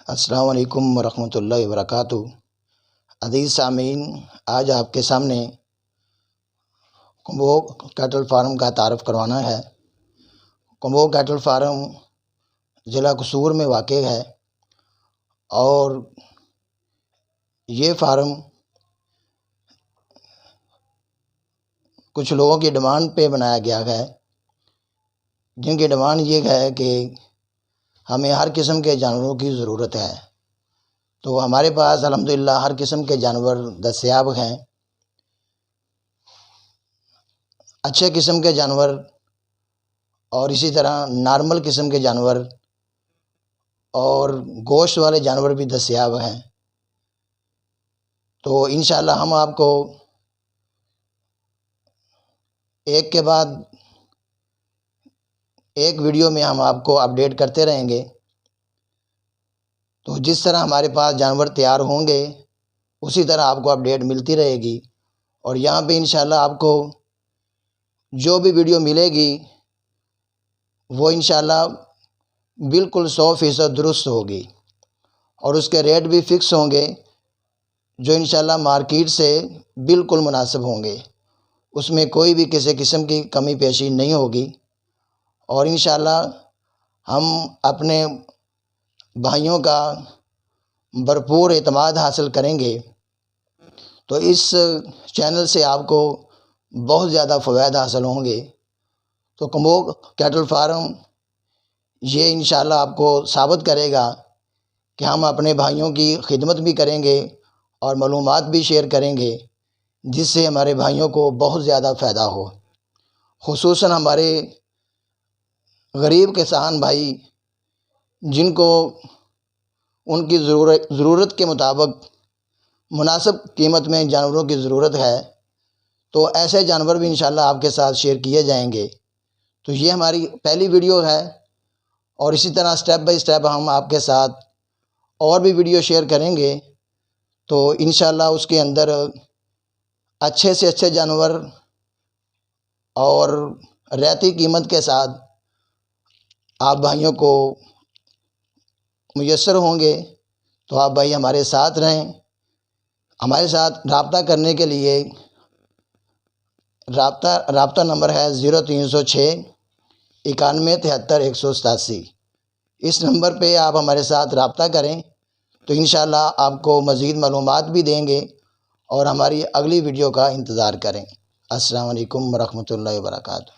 السلام علیکم ورحمۃ اللہ وبرکاتہ۔ عزیز سامعین، آج آپ کے سامنے کمبوگ کیٹل فارم کا تعارف کروانا ہے۔ کمبوگ کیٹل فارم ضلع قصور میں واقع ہے اور یہ فارم کچھ لوگوں کی ڈیمانڈ پہ بنایا گیا ہے، جن کی ڈیمانڈ یہ ہے کہ ہمیں ہر قسم کے جانوروں کی ضرورت ہے، تو ہمارے پاس الحمدللہ ہر قسم کے جانور دستیاب ہیں۔ اچھے قسم کے جانور اور اسی طرح نارمل قسم کے جانور اور گوشت والے جانور بھی دستیاب ہیں۔ تو انشاءاللہ ہم آپ کو ایک کے بعد ایک ویڈیو میں ہم آپ کو اپڈیٹ کرتے رہیں گے۔ تو جس طرح ہمارے پاس جانور تیار ہوں گے اسی طرح آپ کو اپڈیٹ ملتی رہے گی، اور یہاں پہ انشاءاللہ آپ کو جو بھی ویڈیو ملے گی وہ انشاءاللہ بالکل 100% درست ہوگی، اور اس کے ریٹ بھی فکس ہوں گے جو انشاءاللہ مارکیٹ سے بالکل مناسب ہوں گے۔ اس میں کوئی بھی کسی قسم کی کمی پیشی نہیں ہوگی، اور انشاءاللہ ہم اپنے بھائیوں کا بھرپور اعتماد حاصل کریں گے۔ تو اس چینل سے آپ کو بہت زیادہ فوائد حاصل ہوں گے۔ تو کمبوگ کیٹل فارم یہ انشاءاللہ آپ کو ثابت کرے گا کہ ہم اپنے بھائیوں کی خدمت بھی کریں گے اور معلومات بھی شیئر کریں گے، جس سے ہمارے بھائیوں کو بہت زیادہ فائدہ ہو، خصوصاً ہمارے غریب کسان بھائی جن کو ان کی ضرورت کے مطابق مناسب قیمت میں جانوروں کی ضرورت ہے، تو ایسے جانور بھی انشاءاللہ آپ کے ساتھ شیئر کیے جائیں گے۔ تو یہ ہماری پہلی ویڈیو ہے، اور اسی طرح سٹیپ بائی سٹیپ ہم آپ کے ساتھ اور بھی ویڈیو شیئر کریں گے۔ تو انشاءاللہ اس کے اندر اچھے سے اچھے جانور اور رعایتی قیمت کے ساتھ آپ بھائیوں کو میسر ہوں گے۔ تو آپ بھائی ہمارے ساتھ رہیں۔ ہمارے ساتھ رابطہ کرنے کے لیے رابطہ نمبر ہے 0306 91 73 187۔ اس نمبر پہ آپ ہمارے ساتھ رابطہ کریں تو انشاءاللہ آپ کو مزید معلومات بھی دیں گے، اور ہماری اگلی ویڈیو کا انتظار کریں۔ السلام علیکم ورحمۃ اللہ وبرکاتہ۔